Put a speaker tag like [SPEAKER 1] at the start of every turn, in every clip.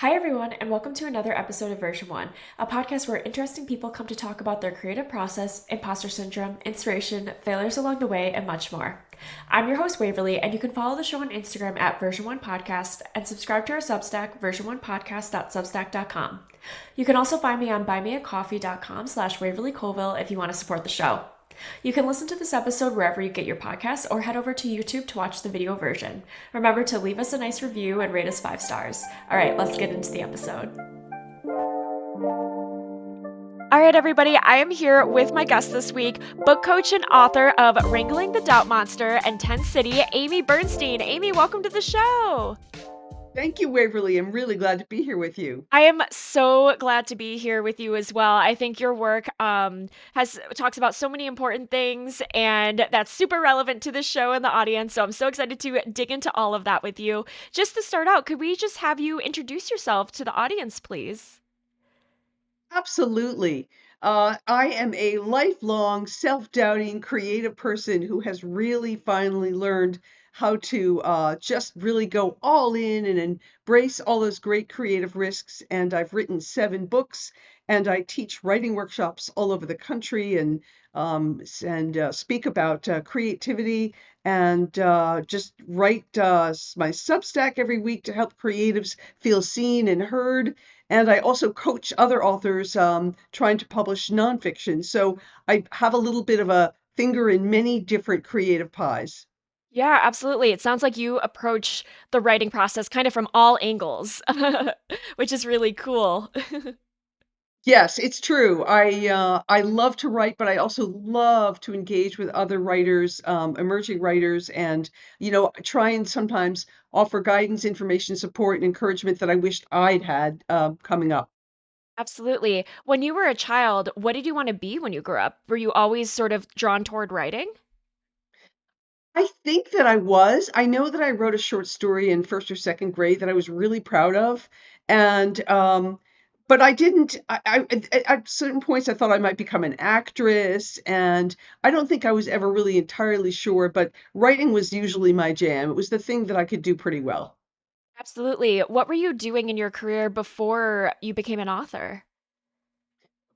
[SPEAKER 1] Hi, everyone, and welcome to another episode of Version 1, a podcast where interesting people come to talk about their creative process, imposter syndrome, inspiration, failures along the way, and much more. I'm your host, Waverly, and you can follow the show on Instagram at Version 1 Podcast and subscribe to our Substack, version1podcast.substack.com. You can also find me on buymeacoffee.com/Waverly Colville if you want to support the show. You can listen to this episode wherever you get your podcasts or head over to YouTube to watch the video version. Remember to leave us a nice review and rate us 5 stars. All right, let's get into the episode. All right, everybody, I am here with my guest this week, book coach and author of Wrangling the Doubt Monster and 10 City, Amy Bernstein. Amy, welcome to the show.
[SPEAKER 2] Thank you, Waverly. I'm really glad to be here with you.
[SPEAKER 1] I am so glad to be here with you as well. I think your work has talks about so many important things, and that's super relevant to the show and the audience. So I'm so excited to dig into all of that with you. Just to start out, could we just have you introduce yourself to the audience, please?
[SPEAKER 2] Absolutely. I am a lifelong self-doubting creative person who has really finally learned how to just really go all in and embrace all those great creative risks. And I've written 7 books, and I teach writing workshops all over the country and speak about creativity and just write my Substack every week to help creatives feel seen and heard. And I also coach other authors trying to publish nonfiction. So I have a little bit of a finger in many different creative pies.
[SPEAKER 1] Yeah, absolutely. It sounds like you approach the writing process kind of from all angles, which is really cool.
[SPEAKER 2] Yes, it's true. I love to write, but I also love to engage with other writers, emerging writers, and try and sometimes offer guidance, information, support, and encouragement that I wished I'd had coming up.
[SPEAKER 1] Absolutely. When you were a child, what did you want to be when you grew up? Were you always sort of drawn toward writing?
[SPEAKER 2] I think that I was. I know that I wrote a short story in first or second grade that I was really proud of, and but I didn't. At certain points I thought I might become an actress, and I don't think I was ever really entirely sure. But writing was usually my jam. It was the thing that I could do pretty well.
[SPEAKER 1] Absolutely. What were you doing in your career before you became an author?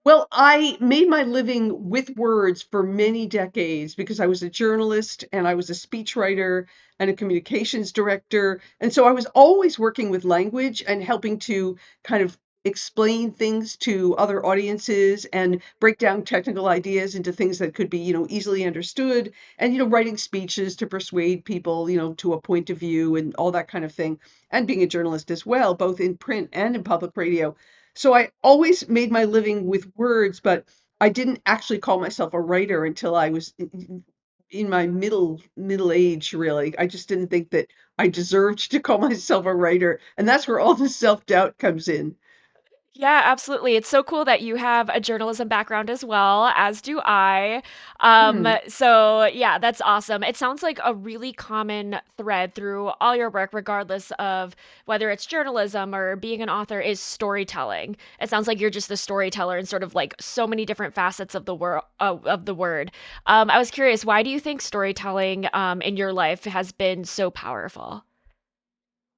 [SPEAKER 2] Well, I made my living with words for many decades because I was a journalist and I was a speechwriter and a communications director. And so I was always working with language and helping to kind of explain things to other audiences and break down technical ideas into things that could be, easily understood and, writing speeches to persuade people, to a point of view and all that kind of thing. And being a journalist as well, both in print and in public radio. So I always made my living with words, but I didn't actually call myself a writer until I was in my middle age, really. I just didn't think that I deserved to call myself a writer, and that's where all the self-doubt comes in.
[SPEAKER 1] Yeah, absolutely. It's so cool that you have a journalism background as well, as do I.
[SPEAKER 2] Hmm.
[SPEAKER 1] So yeah, that's awesome. It sounds like a really common thread through all your work, regardless of whether it's journalism or being an author, is storytelling. It sounds like you're just a storyteller in sort of like so many different facets of the world of the word. I was curious, why do you think storytelling in your life has been so powerful?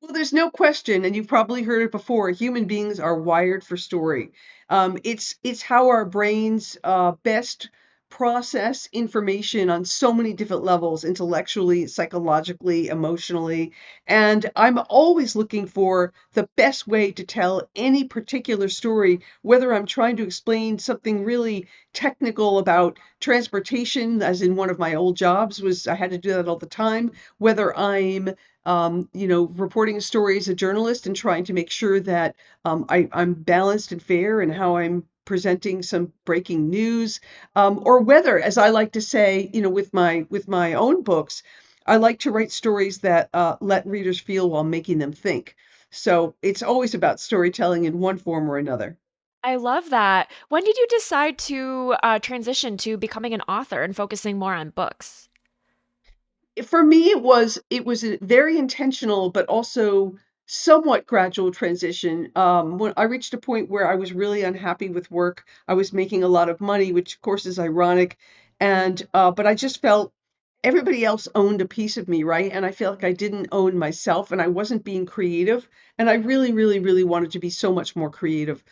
[SPEAKER 2] Well, there's no question, and you've probably heard it before, human beings are wired for story. It's how our brains best process information on so many different levels, intellectually, psychologically, emotionally. And I'm always looking for the best way to tell any particular story, whether I'm trying to explain something really technical about transportation, as in one of my old jobs was I had to do that all the time, whether I'm reporting a story as a journalist and trying to make sure that I'm balanced and fair in how I'm presenting some breaking news, or whether, as I like to say, with my own books, I like to write stories that let readers feel while making them think. So it's always about storytelling in one form or another.
[SPEAKER 1] I love that. When did you decide to transition to becoming an author and focusing more on books?
[SPEAKER 2] For me, it was a very intentional, but also somewhat gradual transition. When I reached a point where I was really unhappy with work, I was making a lot of money, which of course is ironic, and but I just felt everybody else owned a piece of me, right? And I feel like I didn't own myself and I wasn't being creative. And I really, really, really wanted to be so much more creative.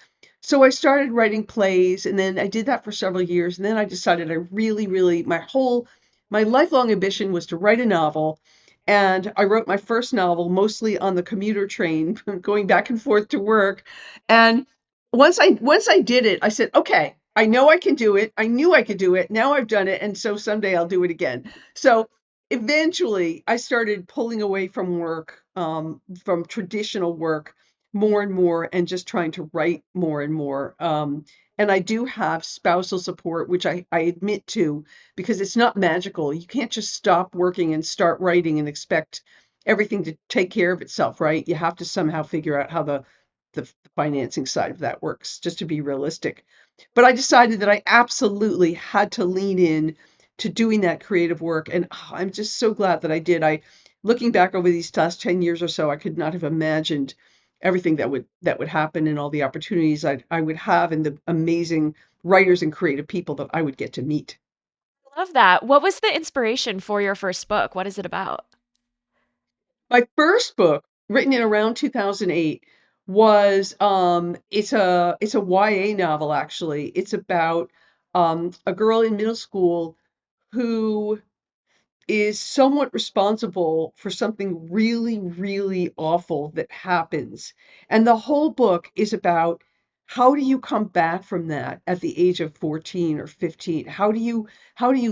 [SPEAKER 2] So I started writing plays and then I did that for several years. And then I decided I really, really, my lifelong ambition was to write a novel. And I wrote my first novel mostly on the commuter train, going back and forth to work. And once I did it, I said, okay, I know I can do it. I knew I could do it. Now I've done it. And so someday I'll do it again. So eventually I started pulling away from work, from traditional work more and more and just trying to write more and more. And I do have spousal support, which I admit to, because it's not magical. You can't just stop working and start writing and expect everything to take care of itself, right? You have to somehow figure out how the financing side of that works, just to be realistic. But I decided that I absolutely had to lean in to doing that creative work. And I'm just so glad that I did. Looking back over these last 10 years or so, I could not have imagined everything that would happen and all the opportunities I would have and the amazing writers and creative people that I would get to meet.
[SPEAKER 1] Love that. What was the inspiration for your first book? What is it about?
[SPEAKER 2] My first book, written in around 2008, was it's a YA novel actually. It's about a girl in middle school who is somewhat responsible for something really, really awful that happens. And the whole book is about how do you come back from that at the age of 14 or 15? How do you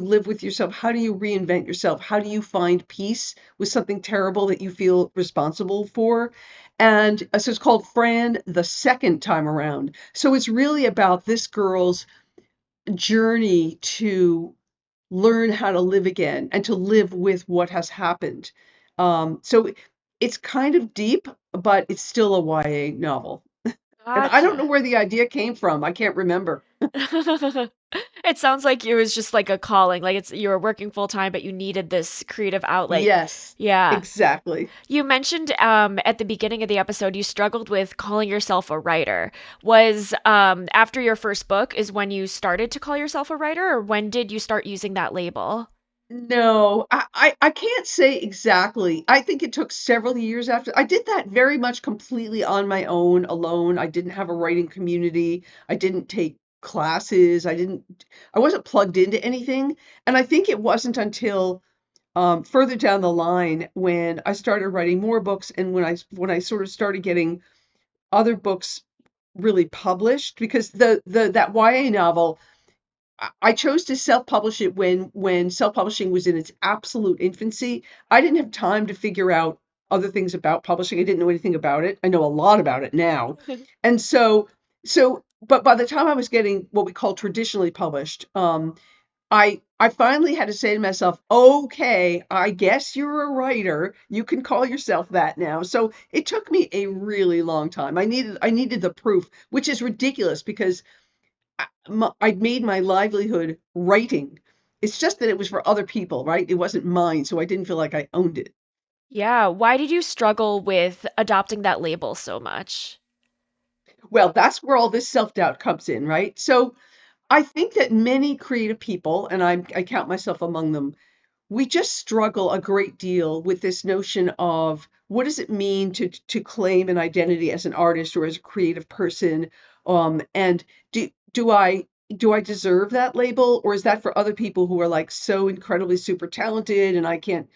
[SPEAKER 2] live with yourself? How do you reinvent yourself? How do you find peace with something terrible that you feel responsible for? And so it's called Fran the Second Time Around. So it's really about this girl's journey to learn how to live again and to live with what has happened. So it's kind of deep, but it's still a YA novel. And I don't know
[SPEAKER 1] Gotcha.
[SPEAKER 2] where the idea came from. I can't remember.
[SPEAKER 1] It sounds like it was just like a calling, like you were working full time, but you needed this creative outlet.
[SPEAKER 2] Yes,
[SPEAKER 1] Yeah.
[SPEAKER 2] exactly.
[SPEAKER 1] You mentioned at the beginning of the episode you struggled with calling yourself a writer. Was after your first book is when you started to call yourself a writer, or when did you start using that label?
[SPEAKER 2] No, I can't say exactly. I think it took several years after. I did that very much completely on my own, alone. I didn't have a writing community. I didn't take classes. I wasn't plugged into anything. And I think it wasn't until further down the line when I started writing more books and when I sort of started getting other books really published because the that YA novel I chose to self-publish it when self-publishing was in its absolute infancy. I didn't have time to figure out other things about publishing. I didn't know anything about it. I know a lot about it now. And but by the time I was getting what we call traditionally published, I finally had to say to myself, okay, I guess you're a writer. You can call yourself that now. So it took me a really long time. I needed the proof, which is ridiculous because I'd made my livelihood writing. It's just that it was for other people, right? It wasn't mine, so I didn't feel like I owned it.
[SPEAKER 1] Yeah, why did you struggle with adopting that label so much?
[SPEAKER 2] Well, that's where all this self-doubt comes in, right? So I think that many creative people, and I count myself among them, we just struggle a great deal with this notion of what does it mean to claim an identity as an artist or as a creative person, and do I deserve that label, or is that for other people who are like so incredibly super talented and I can't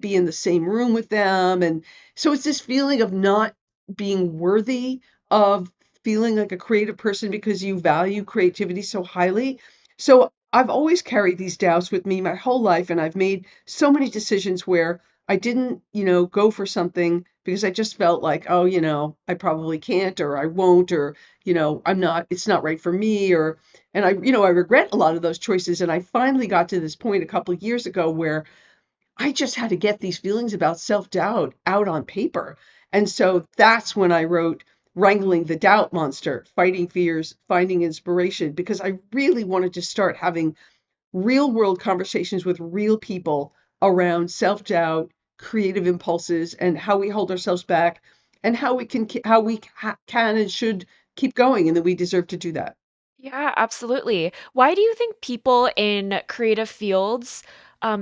[SPEAKER 2] be in the same room with them, and so it's this feeling of not being worthy of feeling like a creative person because you value creativity so highly. So I've always carried these doubts with me my whole life, and I've made so many decisions where I didn't, go for something because I just felt like, oh, I probably can't, or I won't, or, it's not right for me, and I regret a lot of those choices. And I finally got to this point a couple of years ago where I just had to get these feelings about self-doubt out on paper. And so that's when I wrote Wrangling the Doubt Monster, Fighting Fears, Finding Inspiration, because I really wanted to start having real world conversations with real people around self-doubt, creative impulses, and how we hold ourselves back and how we can and should keep going and that we deserve to do that.
[SPEAKER 1] Yeah, absolutely. Why do you think people in creative fields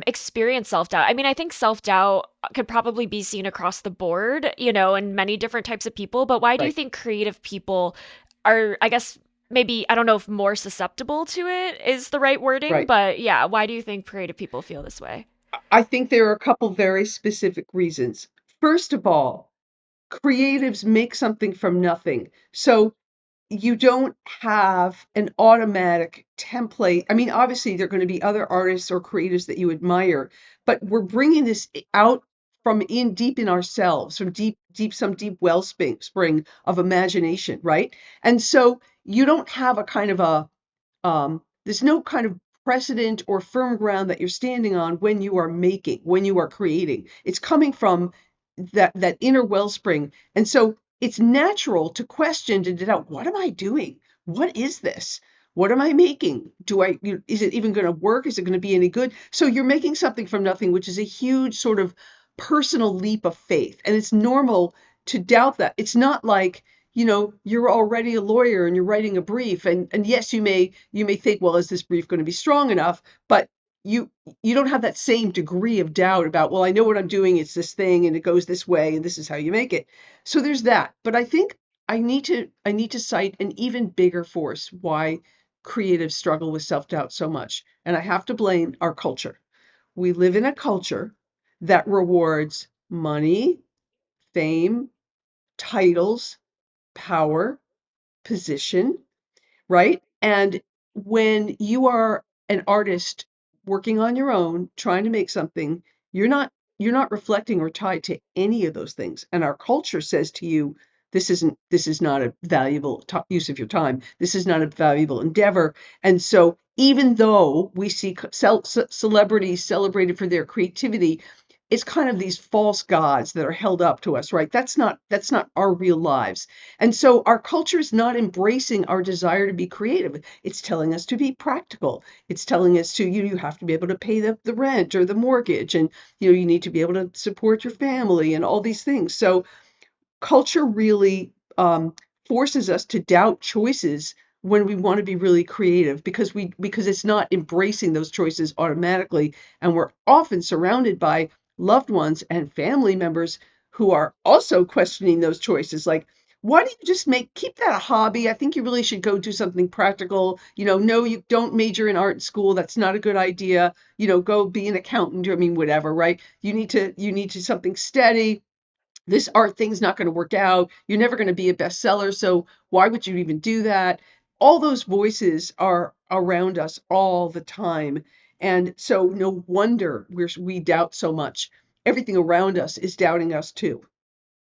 [SPEAKER 1] experience self doubt? I mean, I think self doubt could probably be seen across the board, in many different types of people. But why do you
[SPEAKER 2] Right,
[SPEAKER 1] think creative people are, I guess, maybe, I don't know if more susceptible to it is the right wording,
[SPEAKER 2] right.
[SPEAKER 1] but yeah, why do you think creative people feel this way?
[SPEAKER 2] I think there are a couple very specific reasons. First of all, creatives make something from nothing. So you don't have an automatic template. I mean, obviously, there are going to be other artists or creatives that you admire, but we're bringing this out from in deep in ourselves, from some deep wellspring of imagination, right? And so you don't have a kind of there's no kind of precedent or firm ground that you're standing on when you are making, when you are creating. It's coming from that inner wellspring. And so it's natural to question, to doubt, what am I doing? What is this? What am I making? Is it even going to work? Is it going to be any good? So you're making something from nothing, which is a huge sort of personal leap of faith. And it's normal to doubt that. It's not like, you're already a lawyer and you're writing a brief, and yes, you may think, well, is this brief going to be strong enough? But you you don't have that same degree of doubt about, well, I know what I'm doing, it's this thing and it goes this way and this is how you make it. So there's that. But I think I need to cite an even bigger force why creatives struggle with self-doubt so much. And I have to blame our culture. We live in a culture that rewards money, fame, titles, power, position, right? And when you are an artist working on your own, trying to make something, you're not you're not reflecting or tied to any of those things. And our culture says to you, this is not a valuable use of your time. This is not a valuable endeavor. And so even though we see celebrities celebrated for their creativity, it's kind of these false gods that are held up to us, right? That's not our real lives. And so our culture is not embracing our desire to be creative. It's telling us to be practical. It's telling us to, you have to be able to pay the rent or the mortgage, and you need to be able to support your family and all these things. So culture really forces us to doubt choices when we want to be really creative, because it's not embracing those choices automatically, and we're often surrounded by loved ones and family members who are also questioning those choices, like, why don't you just keep that a hobby? I think you really should go do something practical. No, you don't major in art school, that's not a good idea. Go be an accountant, I mean, whatever, right? You need to something steady. This art thing's not going to work out. You're never going to be a bestseller. So why would you even do that? All those voices are around us all the time. And so no wonder we doubt so much. Everything around us is doubting us too.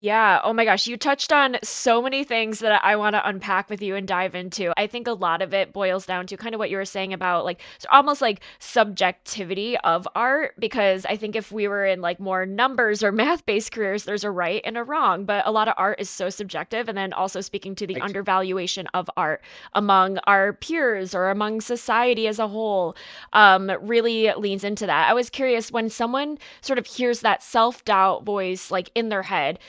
[SPEAKER 1] Yeah. Oh my gosh. You touched on so many things that I want to unpack with you and dive into. I think a lot of it boils down to kind of what you were saying about like almost like subjectivity of art. Because I think if we were in like more numbers or math based careers, there's a right and a wrong. But a lot of art is so subjective. And then also speaking to the
[SPEAKER 2] Right.
[SPEAKER 1] undervaluation of art among our peers or among society as a whole really leans into that. I was curious when someone sort of hears that self doubt voice like in their head,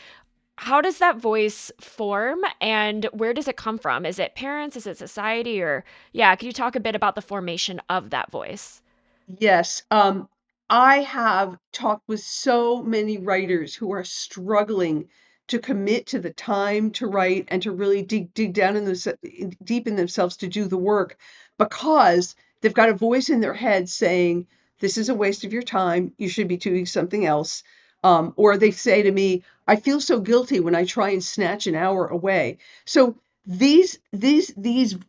[SPEAKER 1] how does that voice form and where does it come from? Is it parents? Is it society? Or, yeah, could you talk a bit about the formation of that voice?
[SPEAKER 2] Yes. I have talked with so many writers who are struggling to commit to the time to write and to really dig down deep in themselves to do the work, because they've got a voice in their head saying, this is a waste of your time. You should be doing something else. Or they say to me, I feel so guilty when I try and snatch an hour away. So these negative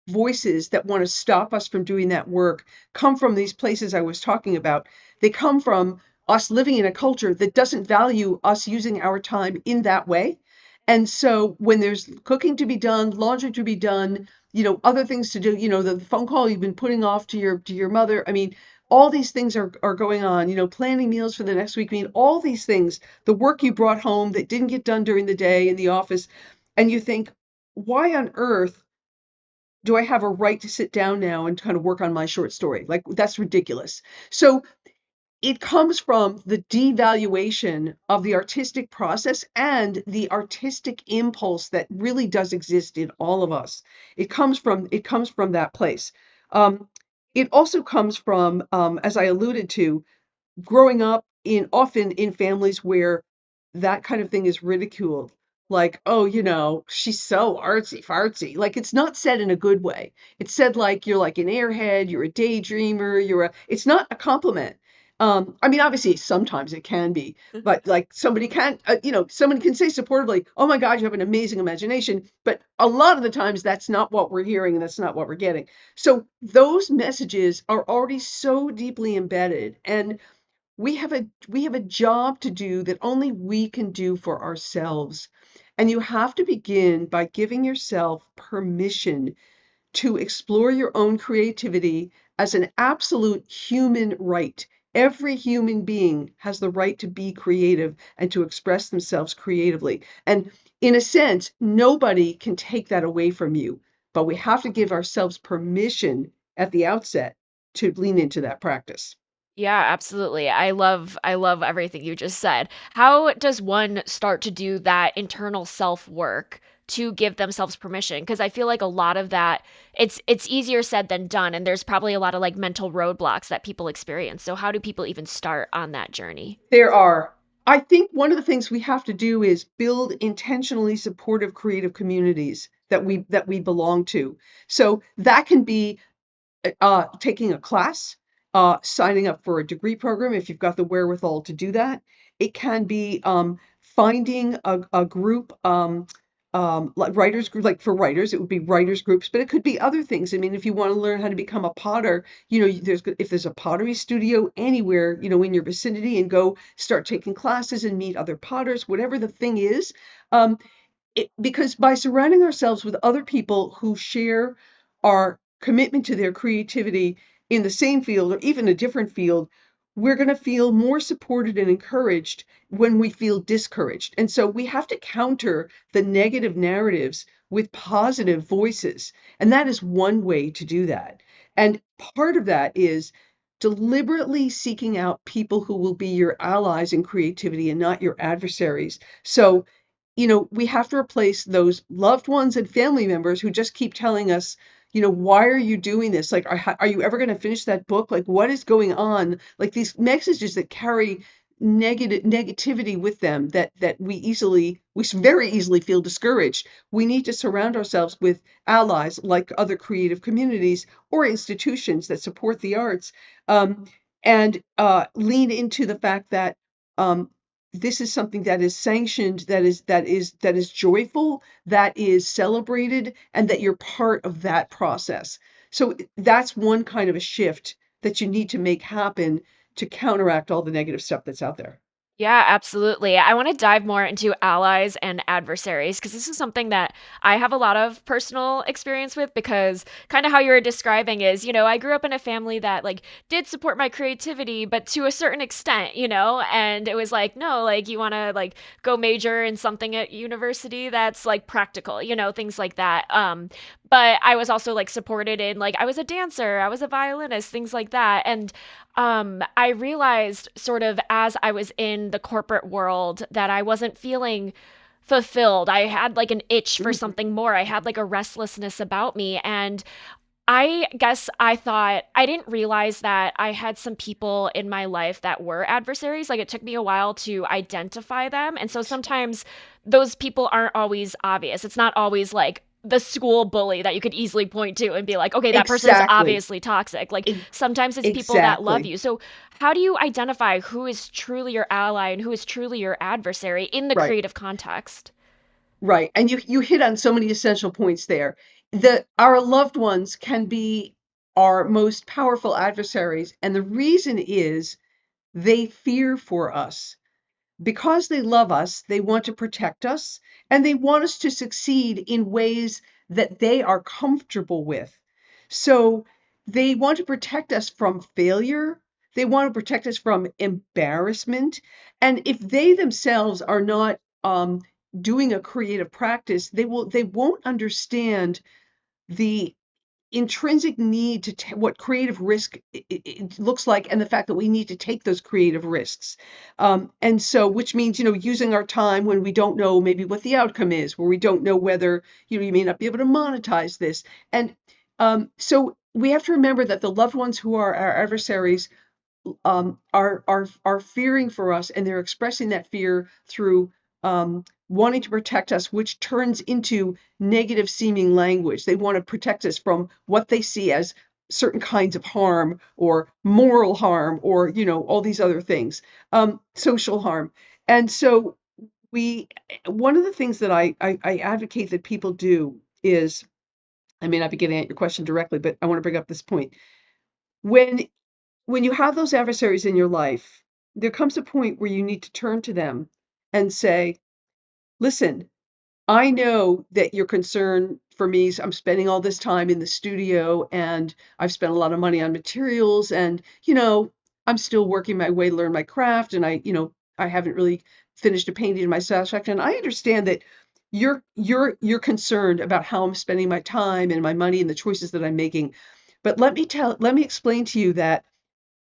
[SPEAKER 2] voices that want to stop us from doing that work come from these places I was talking about. They come from us living in a culture that doesn't value us using our time in that way. And so when there's cooking to be done, laundry to be done, other things to do, the phone call you've been putting off to your mother. I mean, all these things are going on, planning meals for the next week. I mean, all these things, the work you brought home that didn't get done during the day in the office, and you think, why on earth do I have a right to sit down now and kind of work on my short story? Like, that's ridiculous. So it comes from the devaluation of the artistic process and the artistic impulse that really does exist in all of us. It comes from that place. Um, it also comes from, as I alluded to, growing up in often in families where that kind of thing is ridiculed. Like, oh, she's so artsy fartsy. Like, it's not said in a good way. It's said like you're like an airhead, you're a daydreamer, it's not a compliment. I mean, obviously sometimes it can be, but like somebody can say supportively, oh my God, you have an amazing imagination. But a lot of the times that's not what we're hearing and that's not what we're getting. So those messages are already so deeply embedded. And we have a job to do that only we can do for ourselves. And you have to begin by giving yourself permission to explore your own creativity as an absolute human right. Every human being has the right to be creative and to express themselves creatively. And in a sense, nobody can take that away from you, but we have to give ourselves permission at the outset to lean into that practice.
[SPEAKER 1] Yeah, absolutely. I love everything you just said. How does one start to do that internal self-work to give themselves permission? Because I feel like a lot of that it's easier said than done, and there's probably a lot of like mental roadblocks that people experience. So how do people even start on that journey?
[SPEAKER 2] There are. I think one of the things we have to do is build intentionally supportive creative communities that we belong to. So that can be taking a class, signing up for a degree program if you've got the wherewithal to do that. It can be finding a group, like writers group, like for writers, it would be writers groups, but it could be other things. I mean, if you want to learn how to become a potter, if there's a pottery studio anywhere, in your vicinity, and go start taking classes and meet other potters, whatever the thing is. Um, because by surrounding ourselves with other people who share our commitment to their creativity in the same field or even a different field, we're going to feel more supported and encouraged when we feel discouraged. And so we have to counter the negative narratives with positive voices. And that is one way to do that. And part of that is deliberately seeking out people who will be your allies in creativity and not your adversaries. So we have to replace those loved ones and family members who just keep telling us, why are you doing this? Like, are you ever going to finish that book? Like, what is going on? Like these messages that carry negativity with them that we very easily feel discouraged. We need to surround ourselves with allies like other creative communities or institutions that support the arts, and lean into the fact that um, this is something that is sanctioned, that is joyful, that is celebrated, and that you're part of that process. So that's one kind of a shift that you need to make happen to counteract all the negative stuff that's out there.
[SPEAKER 1] Yeah, absolutely. I want to dive more into allies and adversaries because this is something that I have a lot of personal experience with because kind of how you were describing is, I grew up in a family that like did support my creativity, but to a certain extent, and it was like, no, like you want to like go major in something at university that's like practical, things like that. But I was also like supported in like I was a dancer, I was a violinist, things like that. And I realized sort of as I was in the corporate world that I wasn't feeling fulfilled. I had like an itch for
[SPEAKER 2] Mhm.
[SPEAKER 1] something more. I had like a restlessness about me. And I guess I thought I didn't realize that I had some people in my life that were adversaries. Like it took me a while to identify them. And so sometimes those people aren't always obvious. It's not always like the school bully that you could easily point to and be like, okay, that person is
[SPEAKER 2] Exactly.
[SPEAKER 1] obviously toxic. Like
[SPEAKER 2] E-
[SPEAKER 1] sometimes it's people that love
[SPEAKER 2] Exactly.
[SPEAKER 1] you. So, how do you identify who is truly your ally and who is truly your adversary in the
[SPEAKER 2] Right.
[SPEAKER 1] creative context?
[SPEAKER 2] Right. And you hit on so many essential points there. Our loved ones can be our most powerful adversaries, and the reason is they fear for us. Because they love us, they want to protect us, and they want us to succeed in ways that they are comfortable with. So they want to protect us from failure. They want to protect us from embarrassment. And if they themselves are not doing a creative practice, they won't understand the intrinsic need to what creative risk it looks like, and the fact that we need to take those creative risks, and so which means using our time when we don't know maybe what the outcome is, where we don't know whether you may not be able to monetize this, and So we have to remember that the loved ones who are our adversaries are fearing for us, and they're expressing that fear through wanting to protect us, which turns into negative seeming language. They want to protect us from what they see as certain kinds of harm or moral harm or all these other things, social harm. And so we one of the things that I advocate that people do is, I may not be getting at your question directly, but I want to bring up this point. When when you have those adversaries in your life, there comes a point where you need to turn to them and say, listen, I know that your concern for me is I'm spending all this time in the studio and I've spent a lot of money on materials and, I'm still working my way to learn my craft and I haven't really finished a painting to my satisfaction. I understand that you're concerned about how I'm spending my time and my money and the choices that I'm making. But let me explain to you that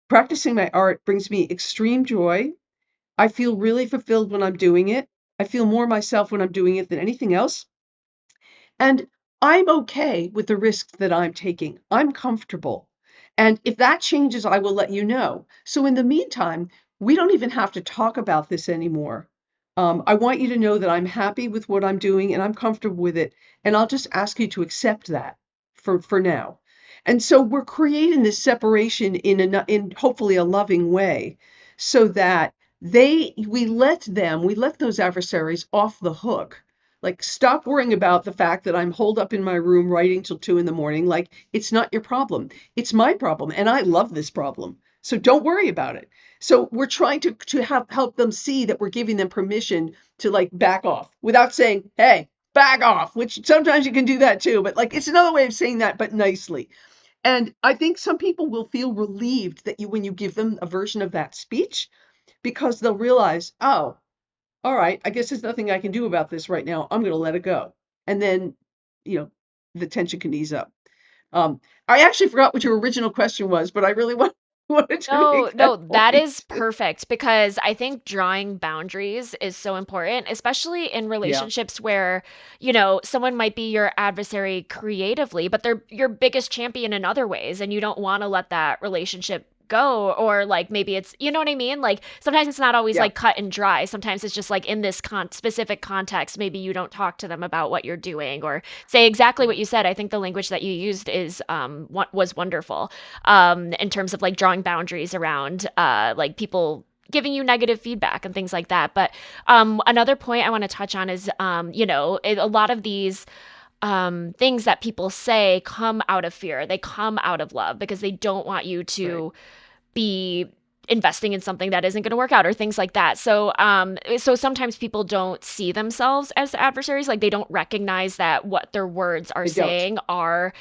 [SPEAKER 2] practicing my art brings me extreme joy. I feel really fulfilled when I'm doing it. I feel more myself when I'm doing it than anything else. And I'm okay with the risks that I'm taking. I'm comfortable. And if that changes, I will let you know. So in the meantime, we don't even have to talk about this anymore. I want you to know that I'm happy with what I'm doing and I'm comfortable with it. And I'll just ask you to accept that for now. And so we're creating this separation in hopefully a loving way so that we let those adversaries off the hook. Like, stop worrying about the fact that I'm holed up in my room writing till 2 in the morning. Like, it's not your problem. It's my problem. And I love this problem. So don't worry about it. So we're trying to help them see that we're giving them permission to like back off without saying, hey, back off, which sometimes you can do that too. But like, it's another way of saying that, but nicely. And I think some people will feel relieved that when you give them a version of that speech, because they'll realize, oh, all right, I guess there's nothing I can do about this right now. I'm going to let it go. And then, you know, the tension can ease up. I actually forgot what your original question was, but I really wanted to
[SPEAKER 3] No,
[SPEAKER 2] make that
[SPEAKER 3] no, that is
[SPEAKER 2] point.
[SPEAKER 3] perfect because I think drawing boundaries is so important, especially in
[SPEAKER 2] Yeah,
[SPEAKER 3] relationships where, someone might be your adversary creatively, but they're your biggest champion in other ways, and you don't want to let that relationship go. Or like maybe it's, you know what I mean? Like sometimes it's not always
[SPEAKER 2] yeah,
[SPEAKER 3] like cut and dry. Sometimes it's just like in this specific context, maybe you don't talk to them about what you're doing or say exactly
[SPEAKER 2] yeah,
[SPEAKER 3] what you said. I think the language that you used is what was wonderful in terms of like drawing boundaries around like people giving you negative feedback and things like that. But another point I want to touch on is, a lot of these things that people say come out of fear. They come out of love because they don't want you
[SPEAKER 2] right.
[SPEAKER 3] to be investing in something that isn't going to work out or things like that. So sometimes people don't see themselves as adversaries, like they don't recognize that what their words are
[SPEAKER 2] I don't.
[SPEAKER 3] saying are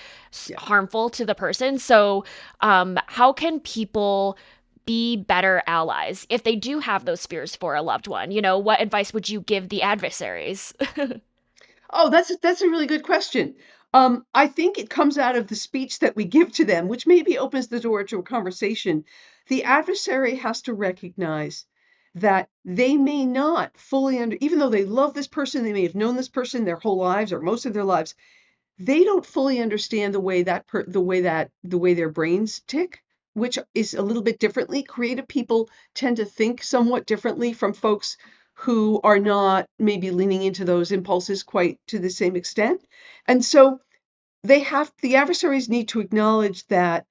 [SPEAKER 2] Yeah.
[SPEAKER 3] harmful to the person. So how can people be better allies if they do have those fears for a loved one? What advice would you give the adversaries?
[SPEAKER 2] Oh, that's a really good question. I think it comes out of the speech that we give to them, which maybe opens the door to a conversation. The adversary has to recognize that they may not fully even though they love this person, they may have known this person their whole lives or most of their lives, they don't fully understand the way their brains tick, which is a little bit differently. Creative people tend to think somewhat differently from folks who are not maybe leaning into those impulses quite to the same extent. And so the adversaries need to acknowledge that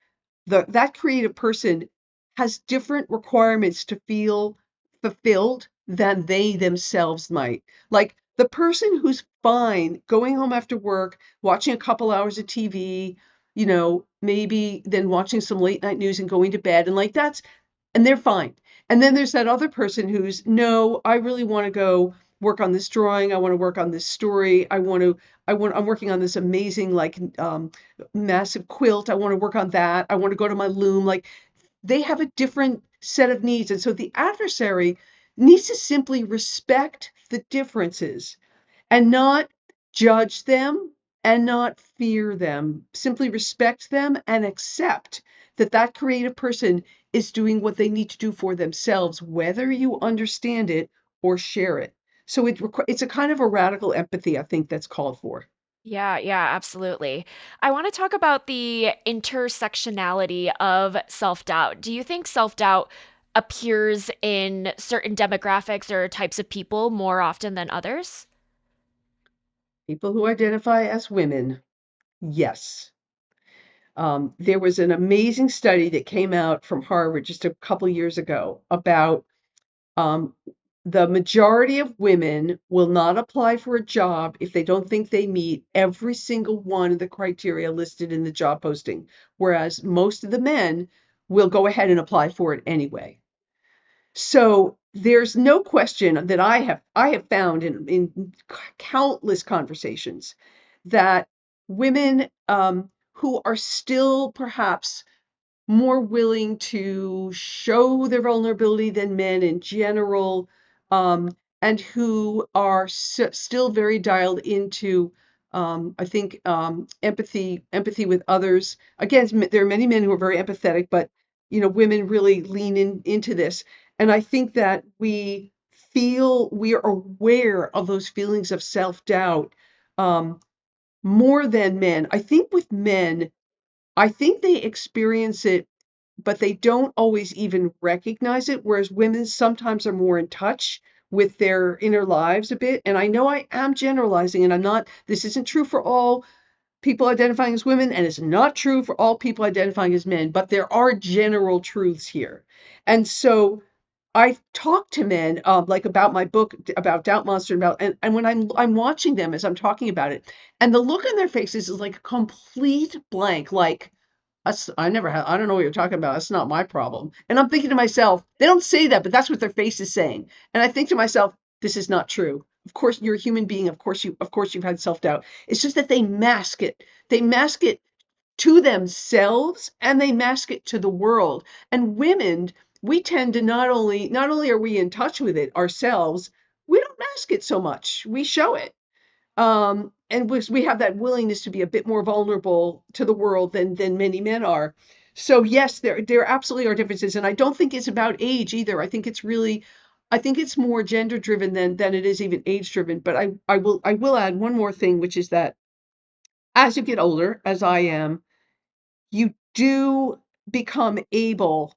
[SPEAKER 2] that creative person has different requirements to feel fulfilled than they themselves might. Like the person who's fine going home after work, watching a couple hours of TV, maybe then watching some late night news and going to bed, and like and they're fine. And then there's that other person who's, no, I really want to go work on this drawing. I want to work on this story. I'm working on this amazing, like, massive quilt. I want to work on that. I want to go to my loom. Like, they have a different set of needs. And so the adversary needs to simply respect the differences and not judge them and not fear them. Simply respect them and accept that that creative person is doing what they need to do for themselves, whether you understand it or share it. So it's a kind of a radical empathy, I think, that's called for.
[SPEAKER 3] Yeah, yeah, absolutely. I want to talk about the intersectionality of self-doubt. Do you think self-doubt appears in certain demographics or types of people more often than others?
[SPEAKER 2] People who identify as women, yes. There was an amazing study that came out from Harvard just a couple years ago about um, the majority of women will not apply for a job if they don't think they meet every single one of the criteria listed in the job posting, whereas most of the men will go ahead and apply for it anyway. So there's no question that I have found in countless conversations that women who are still perhaps more willing to show their vulnerability than men in general, um, and who are still very dialed into, I think, empathy with others. Again, there are many men who are very empathetic, but women really lean into this, and I think that we are aware of those feelings of self-doubt, um, more than men. I think with men, I think they experience it, but they don't always even recognize it, whereas women sometimes are more in touch with their inner lives a bit. And I know I am generalizing, and this isn't true for all people identifying as women, and it's not true for all people identifying as men, but there are general truths here. And so I talk to men, like about my book, about Doubt Monster, and when I'm watching them as I'm talking about it, and the look on their faces is like a complete blank, like I don't know what you're talking about. That's not my problem. And I'm thinking to myself, they don't say that, but that's what their face is saying. And I think to myself, this is not true. Of course, you're a human being. Of course you've had self-doubt. It's just that they mask it. They mask it to themselves and they mask it to the world. And women, we tend to not only are we in touch with it ourselves, we don't mask it so much. We show it. And we have that willingness to be a bit more vulnerable to the world than many men are. So yes, there absolutely are differences, and I don't think it's about age either. I think it's more gender driven than it is even age driven. But I will add one more thing, which is that as you get older, as I am, you do become able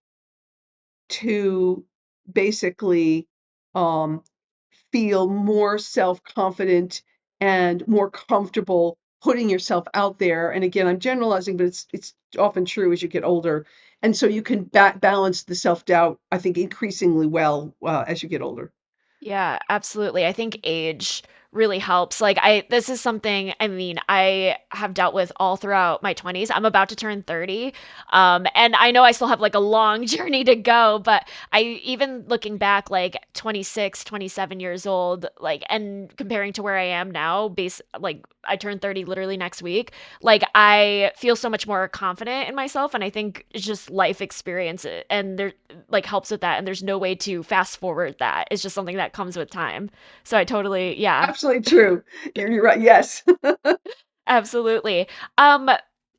[SPEAKER 2] to basically um, feel more self-confident and more comfortable putting yourself out there. And again, I'm generalizing, but it's often true as you get older. And so you can balance the self-doubt, I think, increasingly well as you get older.
[SPEAKER 3] Yeah, absolutely. I think age really helps. This is something, I mean, I have dealt with all throughout my 20s. I'm about to turn 30. And I know I still have like a long journey to go, but even looking back, like 26, 27 years old, like, and comparing to where I am now, like, I turn 30 literally next week. Like, I feel so much more confident in myself. And I think it's just life experience and there, like, helps with that. And there's no way to fast forward that. It's just something that comes with time. So I totally, yeah,
[SPEAKER 2] Absolutely true. You're right. Yes.
[SPEAKER 3] absolutely. Um,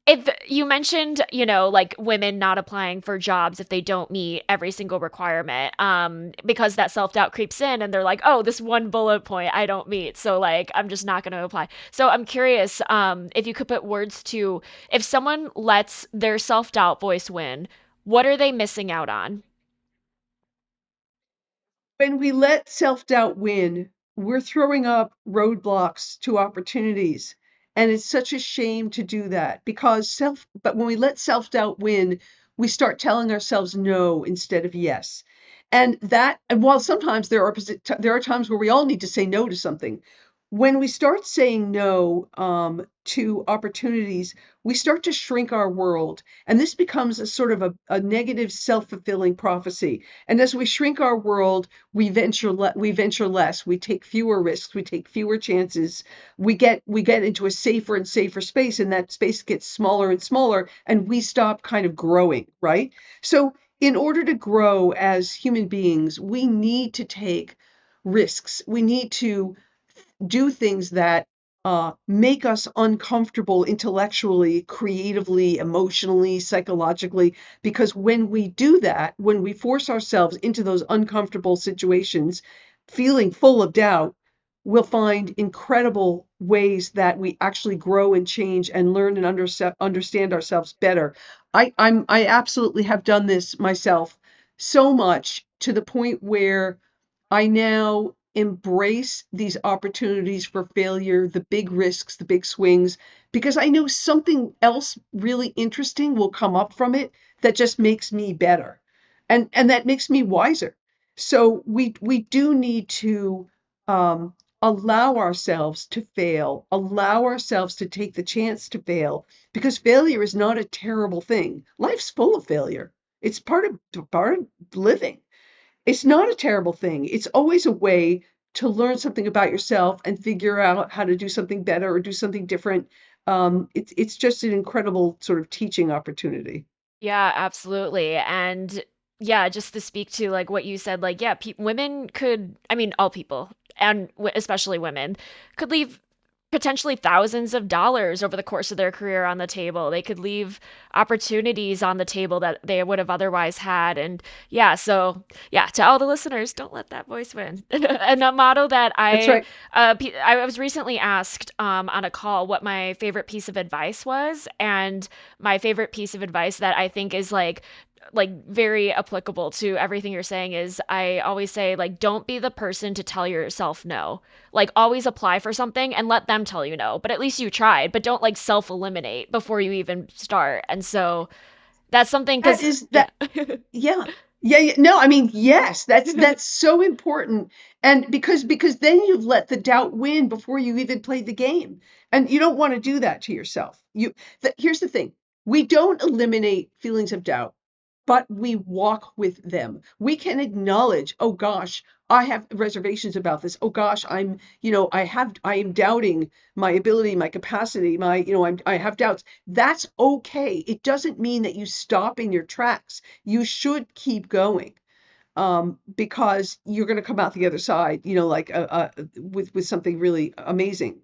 [SPEAKER 3] if you mentioned, like women not applying for jobs if they don't meet every single requirement, because that self-doubt creeps in and they're like, oh, this one bullet point I don't meet. So like, I'm just not going to apply. So I'm curious, if you could put words to, if someone lets their self-doubt voice win, what are they missing out on?
[SPEAKER 2] When we let self-doubt win, we're throwing up roadblocks to opportunities. And it's such a shame to do that but when we let self-doubt win, we start telling ourselves no instead of yes. And while sometimes there are times where we all need to say no to something, when we start saying no to opportunities, we start to shrink our world. And this becomes a sort of a negative self-fulfilling prophecy. And as we shrink our world, we venture less, we take fewer risks, we take fewer chances, we get into a safer and safer space, and that space gets smaller and smaller, and we stop kind of growing, right? So in order to grow as human beings, we need to take risks. We need to do things that make us uncomfortable intellectually, creatively, emotionally, psychologically. Because when we do that, when we force ourselves into those uncomfortable situations, feeling full of doubt, we'll find incredible ways that we actually grow and change and learn and understand ourselves better. I absolutely have done this myself so much to the point where I now embrace these opportunities for failure, the big risks, the big swings, because I know something else really interesting will come up from it that just makes me better. And that makes me wiser. So we do need to um, allow ourselves to fail, allow ourselves to take the chance to fail, because failure is not a terrible thing. Life's full of failure. It's part of living. It's not a terrible thing. It's always a way to learn something about yourself and figure out how to do something better or do something different. It's just an incredible sort of teaching opportunity.
[SPEAKER 3] Yeah, absolutely. And yeah, just to speak to like what you said, like, yeah, women could, I mean, all people, and especially women, could leave potentially thousands of dollars over the course of their career on the table. They could leave opportunities on the table that they would have otherwise had. And yeah, so yeah, to all the listeners, don't let that voice win. And a motto that
[SPEAKER 2] That's right.
[SPEAKER 3] I was recently asked on a call what my favorite piece of advice was, and my favorite piece of advice that I think is like very applicable to everything you're saying is I always say like don't be the person to tell yourself no. Like always apply for something and let them tell you no, but at least you tried, but don't like self-eliminate before you even start. And so that's something
[SPEAKER 2] That
[SPEAKER 3] cuz
[SPEAKER 2] is
[SPEAKER 3] yeah.
[SPEAKER 2] that. Yeah. Yeah, yeah. No, I mean, yes, that's so important. And because then you've let the doubt win before you even played the game. And you don't want to do that to yourself. Here's the thing. We don't eliminate feelings of doubt, but we walk with them. We can acknowledge, oh gosh, I have reservations about this. Oh gosh, I am doubting my ability, my capacity, I have doubts. That's okay. It doesn't mean that you stop in your tracks. You should keep going, because you're going to come out the other side, like with something really amazing.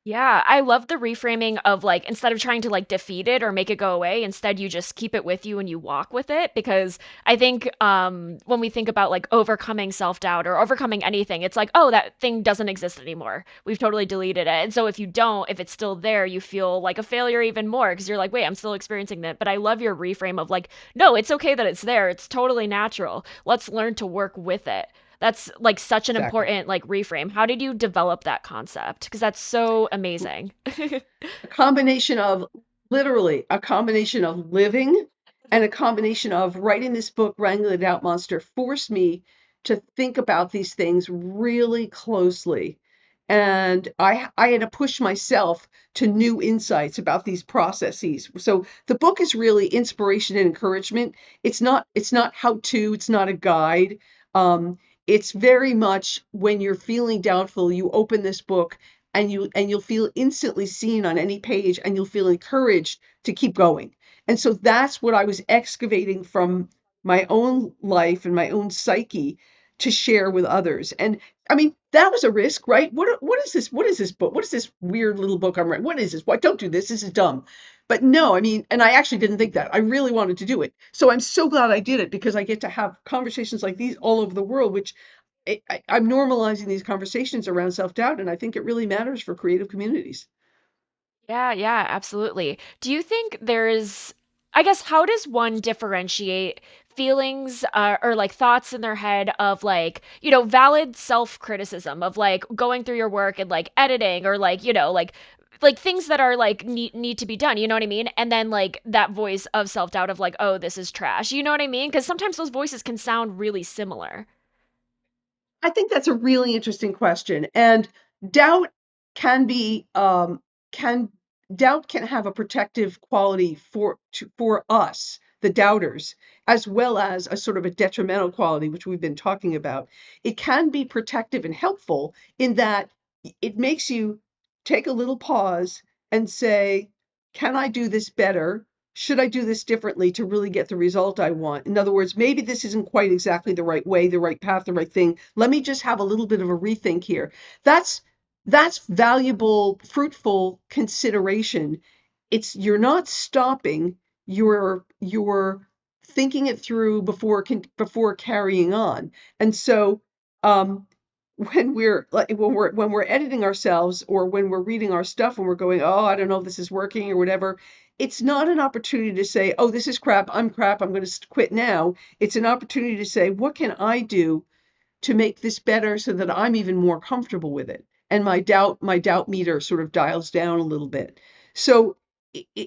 [SPEAKER 3] Yeah, I love the reframing of like instead of trying to like defeat it or make it go away, instead you just keep it with you and you walk with it because I think when we think about like overcoming self-doubt or overcoming anything, it's like, oh, that thing doesn't exist anymore. We've totally deleted it. And so if you don't, if it's still there, you feel like a failure even more because you're like, wait, I'm still experiencing that. But I love your reframe of like, no, it's okay that it's there. It's totally natural. Let's learn to work with it. That's like such an
[SPEAKER 2] Exactly.
[SPEAKER 3] important like reframe. How did you develop that concept? Because that's so amazing.
[SPEAKER 2] A combination of literally a combination of living and a combination of writing this book, Wrangling the Doubt Monster, forced me to think about these things really closely. And I had to push myself to new insights about these processes. So the book is really inspiration and encouragement. It's not how to, it's not a guide. Um, it's very much when you're feeling doubtful, you open this book and you'll feel instantly seen on any page and you'll feel encouraged to keep going. And so that's what I was excavating from my own life and my own psyche to share with others. And I mean, that was a risk, right? What is this? What is this book? What is this weird little book I'm writing? What is this? What? Don't do this. This is dumb. But no, I mean, and I actually didn't think that. I really wanted to do it. So I'm so glad I did it because I get to have conversations like these all over the world, which I'm normalizing these conversations around self-doubt, and I think it really matters for creative communities.
[SPEAKER 3] Yeah, yeah, absolutely. Do you think there's, I guess, how does one differentiate feelings or like thoughts in their head of like, valid self-criticism of like going through your work and like editing or like, like things that are like need to be done, you know what I mean? And then like that voice of self-doubt of like, oh, this is trash. You know what I mean? Because sometimes those voices can sound really similar.
[SPEAKER 2] I think that's a really interesting question. And doubt can be can doubt can have a protective quality for us, the doubters, as well as a sort of a detrimental quality, which we've been talking about. It can be protective and helpful in that it makes you take a little pause and say, can I do this better? Should I do this differently to really get the result I want? In other words, maybe this isn't quite exactly the right way, the right path, the right thing. Let me just have a little bit of a rethink here. That's that's valuable, fruitful consideration. You're not stopping, you're thinking it through before carrying on. And so um when we're editing ourselves, or when we're reading our stuff and we're going, oh, I don't know if this is working or whatever, it's not an opportunity to say, oh, this is crap, I'm going to quit now. It's an opportunity to say, what can I do to make this better so that I'm even more comfortable with it, and my doubt meter sort of dials down a little bit. So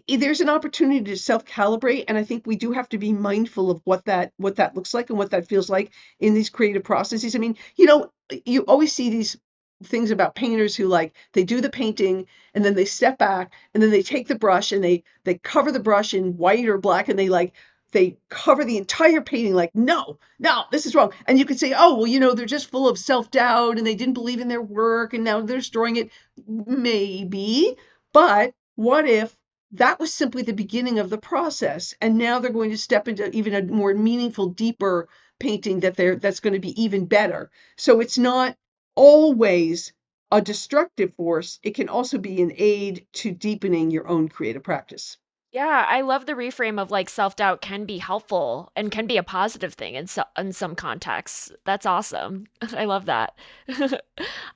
[SPEAKER 2] there's an opportunity to self-calibrate, and I think we do have to be mindful of what that looks like and what that feels like in these creative processes. I mean, you always see these things about painters who, like, they do the painting and then they step back and then they take the brush and they cover the brush in white or black, and they cover the entire painting, like, no, no, this is wrong. And you could say, oh, well, they're just full of self-doubt and they didn't believe in their work and now they're destroying it. Maybe. But what if that was simply the beginning of the process, and now they're going to step into even a more meaningful, deeper painting that's going to be even better. So it's not always a destructive force. It can also be an aid to deepening your own creative practice.
[SPEAKER 3] Yeah, I love the reframe of like self-doubt can be helpful and can be a positive thing in some contexts. That's awesome. I love that.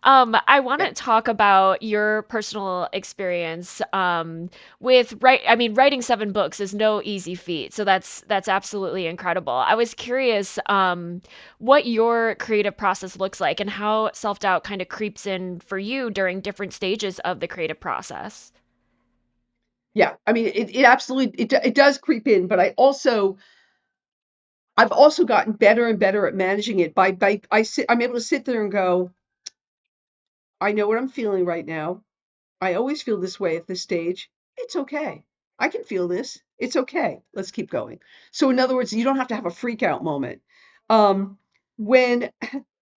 [SPEAKER 3] I want
[SPEAKER 2] Yeah.
[SPEAKER 3] to talk about your personal experience with I mean, writing 7 books is no easy feat, so that's absolutely incredible. I was curious what your creative process looks like and how self-doubt kind of creeps in for you during different stages of the creative process.
[SPEAKER 2] Yeah, I mean, it absolutely it does creep in, but I've also gotten better and better at managing it I'm able to sit there and go, I know what I'm feeling right now. I always feel this way at this stage. It's okay. I can feel this. It's okay. Let's keep going. So in other words, you don't have to have a freak out moment. When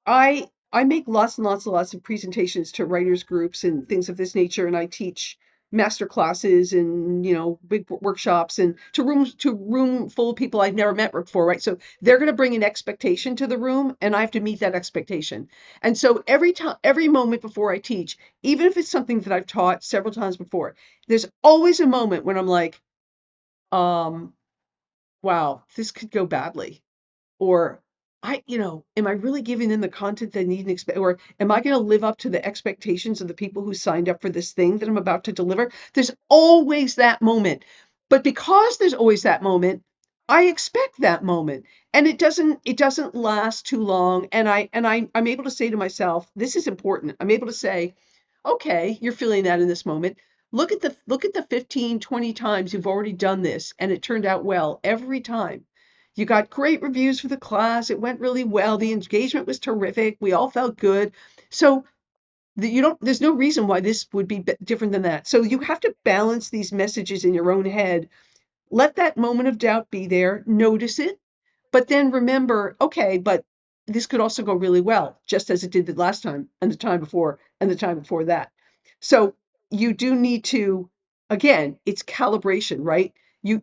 [SPEAKER 2] I make lots and lots and lots of presentations to writers groups and things of this nature, and I teach master classes and big workshops, and to room full of people I've never met before, right? So they're going to bring an expectation to the room, and I have to meet that expectation. And so every moment before I teach, even if it's something that I've taught several times before, there's always a moment when I'm like, um, wow, this could go badly. Or am I really giving them the content they need and expect, or am I going to live up to the expectations of the people who signed up for this thing that I'm about to deliver? There's always that moment. But because there's always that moment, I expect that moment. And it doesn't last too long. I'm able to say to myself, this is important. I'm able to say, okay, you're feeling that in this moment. Look at the 15, 20 times you've already done this, and it turned out well every time. You got great reviews for the class. It went really well. The engagement was terrific. We all felt good. So there's no reason why this would be different than that. So you have to balance these messages in your own head. Let that moment of doubt be there. Notice it, but then remember, okay, but this could also go really well, just as it did the last time and the time before and the time before that. So you do need to, again, it's calibration, right? You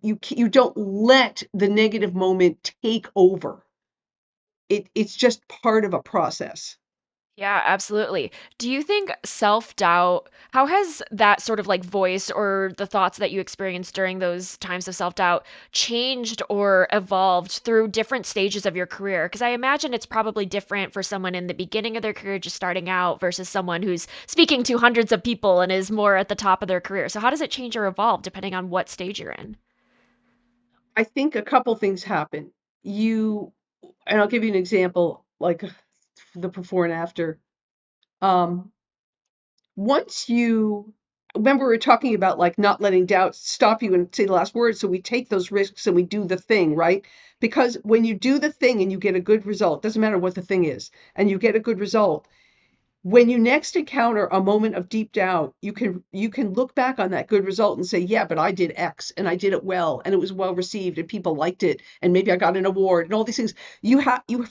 [SPEAKER 2] don't let the negative moment take over. It's just part of a process.
[SPEAKER 3] Yeah, absolutely. Do you think self-doubt, how has that sort of like voice or the thoughts that you experienced during those times of self-doubt changed or evolved through different stages of your career? Because I imagine it's probably different for someone in the beginning of their career just starting out versus someone who's speaking to hundreds of people and is more at the top of their career. So how does it change or evolve depending on what stage you're in?
[SPEAKER 2] I think a couple things happen. You, and I'll give you an example, like the before and after. Um, Once you remember, we were talking about, like, not letting doubt stop you and say the last word, so we take those risks and we do the thing, right? Because when you do the thing and you get a good result, doesn't matter what the thing is, and you get a good result, when you next encounter a moment of deep doubt, you can look back on that good result and say, yeah, but I did X and I did it well and it was well received and people liked it and maybe I got an award and all these things. You've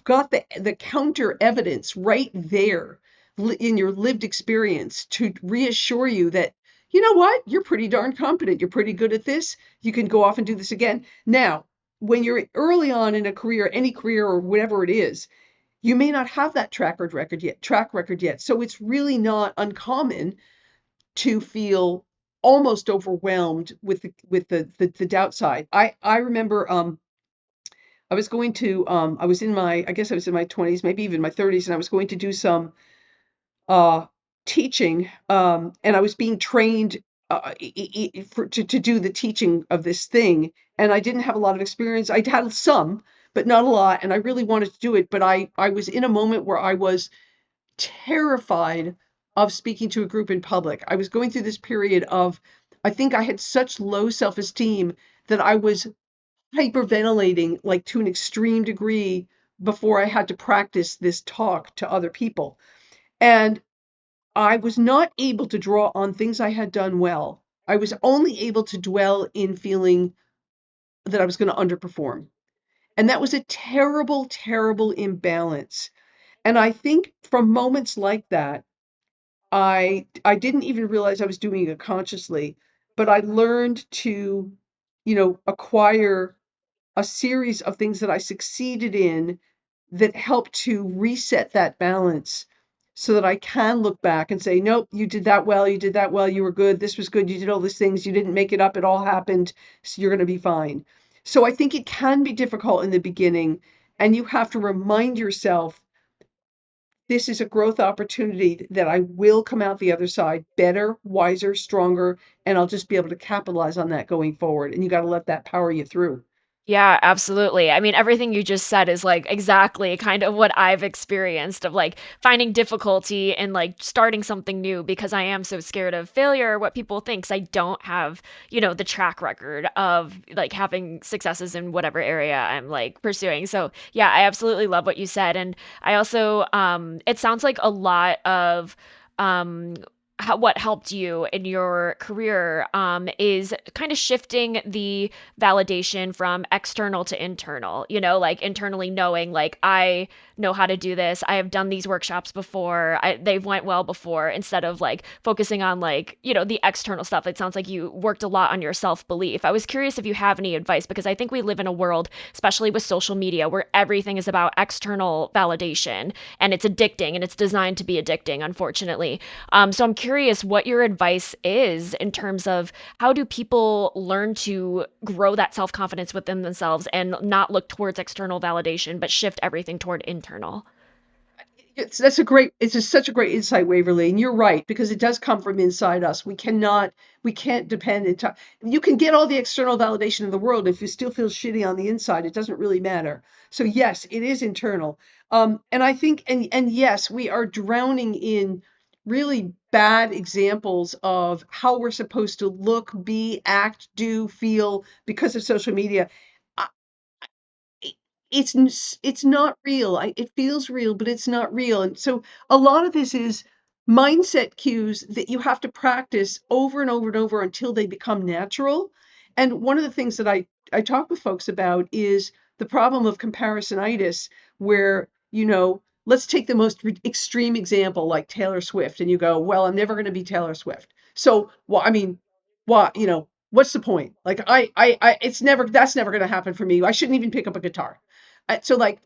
[SPEAKER 2] got the counter evidence right there in your lived experience to reassure you that, you know what, you're pretty darn competent. You're pretty good at this. You can go off and do this again. Now, when you're early on in a career, any career or whatever it is, you may not have that track record yet. So it's really not uncommon to feel almost overwhelmed with the doubt side. I remember I was going to, I guess I was in my 20s, maybe even my 30s, and I was going to do some uh, teaching, and I was being trained to do the teaching of this thing. And I didn't have a lot of experience. I had some, but not a lot. And I really wanted to do it. But I was in a moment where I was terrified of speaking to a group in public. I was going through this period of, I think I had such low self-esteem that I was hyperventilating like to an extreme degree before I had to practice this talk to other people. And I was not able to draw on things I had done well. I was only able to dwell in feeling that I was going to underperform. And that was a terrible, terrible imbalance. And I think from moments like that, I didn't even realize I was doing it consciously, but I learned to, acquire a series of things that I succeeded in that help to reset that balance so that I can look back and say, nope, you did that well, you did that well, you were good, this was good, you did all these things, you didn't make it up, it all happened, so you're going to be fine. So I think it can be difficult in the beginning, and you have to remind yourself this is a growth opportunity that I will come out the other side better, wiser, stronger, and I'll just be able to capitalize on that going forward. And you got to let that power you through.
[SPEAKER 3] Yeah, absolutely. I mean, everything you just said is like exactly kind of what I've experienced of like finding difficulty in like starting something new because I am so scared of failure, what people think, 'cause I don't have, the track record of like having successes in whatever area I'm like pursuing. So, yeah, I absolutely love what you said. And I also it sounds like a lot of what helped you in your career is kind of shifting the validation from external to internal, like internally knowing like I know how to do this. I have done these workshops before. They've went well before instead of like focusing on like, the external stuff. It sounds like you worked a lot on your self-belief. I was curious if you have any advice because I think we live in a world, especially with social media, where everything is about external validation and it's addicting and it's designed to be addicting, unfortunately. So I'm curious what your advice is in terms of how do people learn to grow that self confidence within themselves and not look towards external validation, but shift everything toward internal?
[SPEAKER 2] It's just such a great insight, Waverly. And you're right, because it does come from inside us. We can't depend you can get all the external validation in the world. If you still feel shitty on the inside, it doesn't really matter. So yes, it is internal. And I think, and yes, we are drowning in really bad examples of how we're supposed to look, be, act, do, feel because of social media. it- it's not real. It feels real, but it's not real. And so a lot of this is mindset cues that you have to practice over and over and over until they become natural. And one of the things that I talk with folks about is the problem of comparisonitis, where, let's take the most extreme example like Taylor Swift, and you go, well, I'm never going to be Taylor Swift. So, well, I mean, what, what's the point? Like, that's never going to happen for me. I shouldn't even pick up a guitar. So like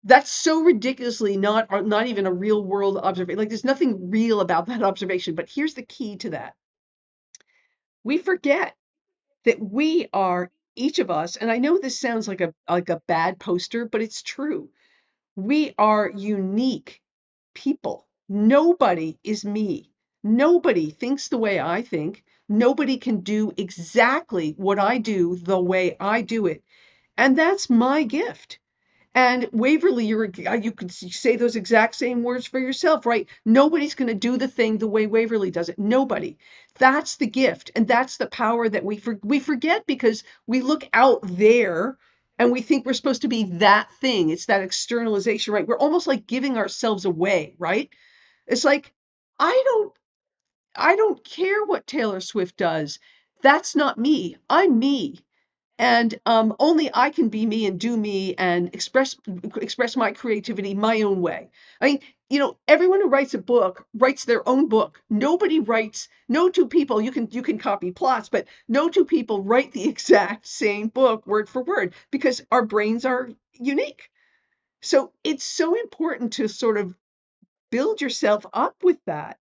[SPEAKER 2] that's so ridiculously not even a real world observation. Like there's nothing real about that observation. But here's the key to that. We forget that we are each of us, and I know this sounds like a bad poster, but it's true. We are unique people. Nobody is me. Nobody thinks the way I think. Nobody can do exactly what I do the way I do it. And that's my gift. And Waverly, you could say those exact same words for yourself, right? Nobody's going to do the thing the way Waverly does it. Nobody. That's the gift, and that's the power that we forget because we look out there and we think we're supposed to be that thing. It's that externalization, right? We're almost like giving ourselves away, right? It's like I don't I don't care what Taylor Swift does. That's not me. I'm me, and only I can be me and do me and express my creativity my own way. I mean, everyone who writes a book writes their own book. Nobody writes. No two people. You can copy plots, but no two people write the exact same book word for word because our brains are unique. So it's so important to sort of build yourself up with that.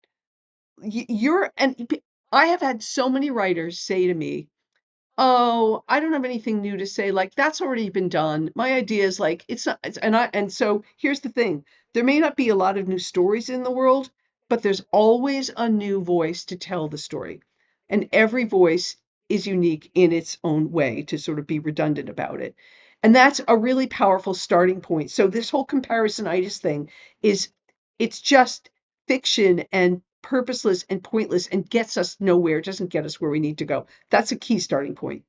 [SPEAKER 2] You're and I have had so many writers say to me, oh, I don't have anything new to say. Like, that's already been done. My idea is like, it's not, and so here's the thing. There may not be a lot of new stories in the world, but there's always a new voice to tell the story. And every voice is unique in its own way, to sort of be redundant about it. And that's a really powerful starting point. So this whole comparisonitis thing is, it's just fiction and purposeless and pointless and gets us nowhere, it doesn't get us where we need to go. That's a key starting point.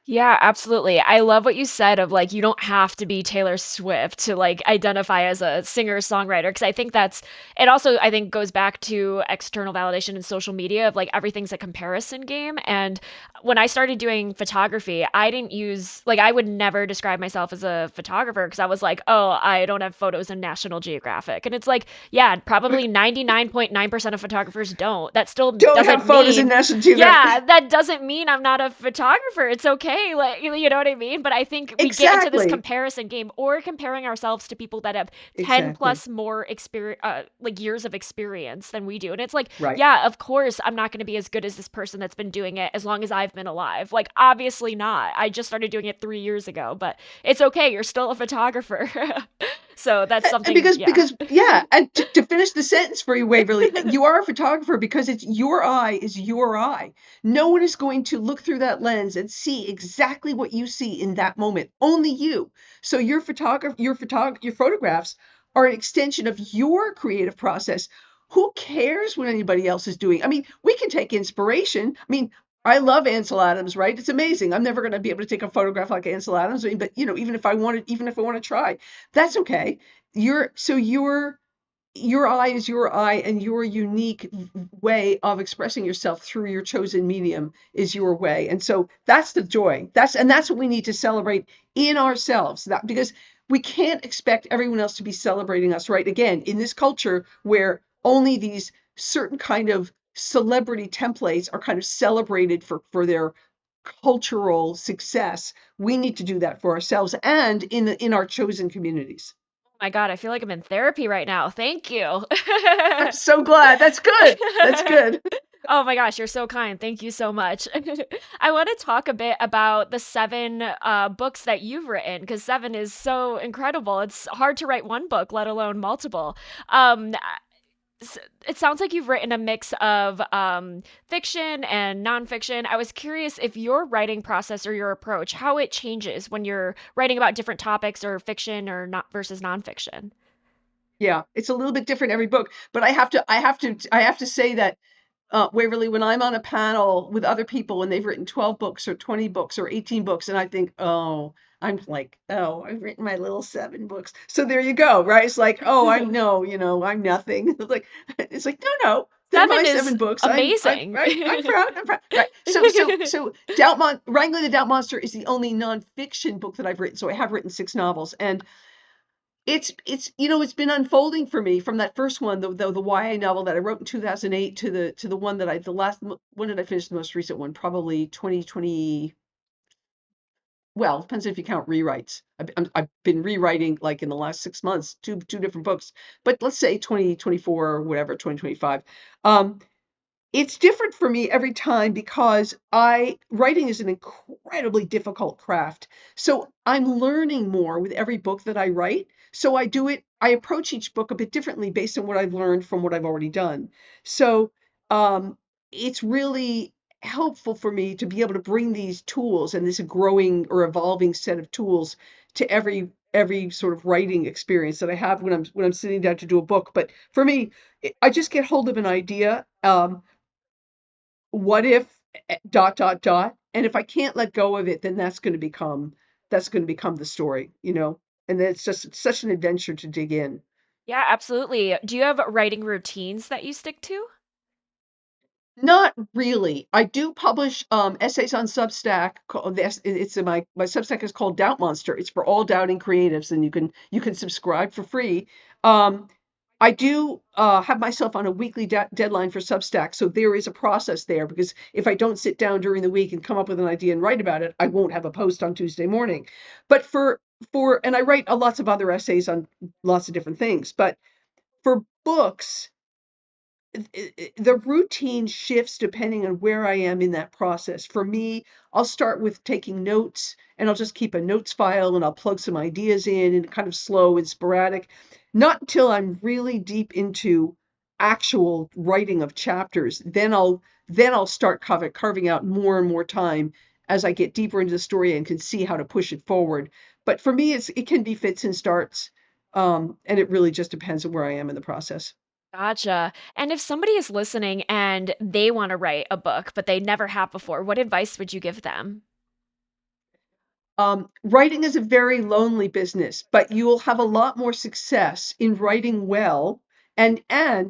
[SPEAKER 3] Yeah, absolutely. I love what you said of like you don't have to be Taylor Swift to like identify as a singer-songwriter because I think that's it also I think goes back to external validation in social media of like everything's a comparison game. And when I started doing photography, I didn't use like I would never describe myself as a photographer because I was like, "Oh, I don't have photos in National Geographic." And it's like, yeah, probably 99.9% of photographers don't. That still
[SPEAKER 2] Don't have
[SPEAKER 3] doesn't
[SPEAKER 2] photos in
[SPEAKER 3] mean
[SPEAKER 2] National Geographic.
[SPEAKER 3] yeah, that doesn't mean I'm not a photographer. It's okay. Like, you know what I mean? But I think we get into this
[SPEAKER 2] Exactly.
[SPEAKER 3] comparison game or comparing ourselves to people that have 10
[SPEAKER 2] Exactly.
[SPEAKER 3] plus more experience, like years of experience than we do. And it's like,
[SPEAKER 2] Right.
[SPEAKER 3] yeah, of course, I'm not going to be as good as this person that's been doing it as long as I've been alive. Like, obviously not. I just started doing it 3 years ago, but it's okay. You're still a photographer. So that's
[SPEAKER 2] And
[SPEAKER 3] something, yeah.
[SPEAKER 2] because yeah, and to finish the sentence for you, Waverly, you are a photographer because it's your eye is your eye. No one is going to look through that lens and see exactly what you see in that moment. Only you. So your photographs are an extension of your creative process. Who cares what anybody else is doing? I mean, we can take inspiration. I mean, I love Ansel Adams, right? It's amazing. I'm never going to be able to take a photograph like Ansel Adams, I mean, but even if I want to try, that's okay. Your eye is your eye, and your unique way of expressing yourself through your chosen medium is your way. And so that's the joy. That's what we need to celebrate in ourselves. That because we can't expect everyone else to be celebrating us, right? Again, in this culture where only these certain kind of celebrity templates are kind of celebrated for their cultural success, we need to do that for ourselves and in our chosen communities.
[SPEAKER 3] My God, I feel like I'm in therapy right now. Thank you.
[SPEAKER 2] I'm so glad. That's good. That's good.
[SPEAKER 3] Oh my gosh, you're so kind. Thank you so much. I want to talk a bit about the seven books that you've written because seven is so incredible. It's hard to write one book, let alone multiple. Um, it sounds like you've written a mix of fiction and nonfiction. I was curious if your writing process or your approach, how it changes when you're writing about different topics or fiction or not versus nonfiction.
[SPEAKER 2] Yeah, it's a little bit different every book, but I have to say that Waverly, when I'm on a panel with other people and they've written 12 books or 20 books or 18 books, and I think, oh, I'm like, oh, I've written my little 7 books. So there you go, right? It's like, oh, I'm no, I'm nothing. It's like, no, they're my
[SPEAKER 3] Seven is
[SPEAKER 2] 7 books.
[SPEAKER 3] amazing.
[SPEAKER 2] I'm proud. I'm proud. Right. So Wrangling the Doubt Monster is the only nonfiction book that I've written. So I have written 6 novels, and it's been unfolding for me from that first one, the YA novel that I wrote in 2008 to the one that when did I finish the most recent one? Probably 2020. Well, depends if you count rewrites. I've been rewriting like in the last 6 months, two different books, but let's say 2024 or whatever, 2025. Um, it's different for me every time because I writing is an incredibly difficult craft. So I'm learning more with every book that I write. So I approach each book a bit differently based on what I've learned from what I've already done. So it's really helpful for me to be able to bring these tools and this growing or evolving set of tools to every sort of writing experience that I have when I'm sitting down to do a book. But for me, I just get hold of an idea. What if dot dot dot, and if I can't let go of it, then that's going to become the story. And then it's such an adventure to dig in.
[SPEAKER 3] Yeah, absolutely. Do you have writing routines that you stick to?
[SPEAKER 2] Not really. I do publish essays on Substack. My Substack is called Doubt Monster. It's for all doubting creatives, and you can subscribe for free. Um, I do have myself on a weekly deadline for Substack, so there is a process there because if I don't sit down during the week and come up with an idea and write about it, I won't have a post on Tuesday morning. But and I write lots of other essays on lots of different things, but for books, the routine shifts depending on where I am in that process. For me, I'll start with taking notes and I'll just keep a notes file and I'll plug some ideas in and kind of slow and sporadic. Not until I'm really deep into actual writing of chapters, then I'll start carving out more and more time as I get deeper into the story and can see how to push it forward. But for me, it can be fits and starts, and it really just depends on where I am in the process.
[SPEAKER 3] Gotcha. And if somebody is listening and they want to write a book, but they never have before, what advice would you give them?
[SPEAKER 2] Writing is a very lonely business, but you will have a lot more success in writing well and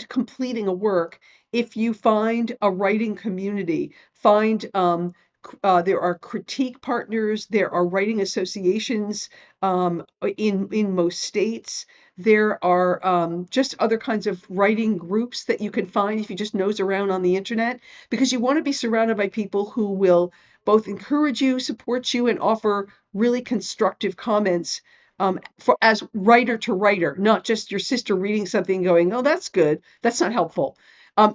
[SPEAKER 2] completing a work if you find a writing community. Find there are critique partners, there are writing associations in most states. There are just other kinds of writing groups that you can find if you just nose around on the internet, because you want to be surrounded by people who will both encourage you, support you, and offer really constructive comments for as writer to writer, not just your sister reading something and going, "Oh, that's good." That's not helpful.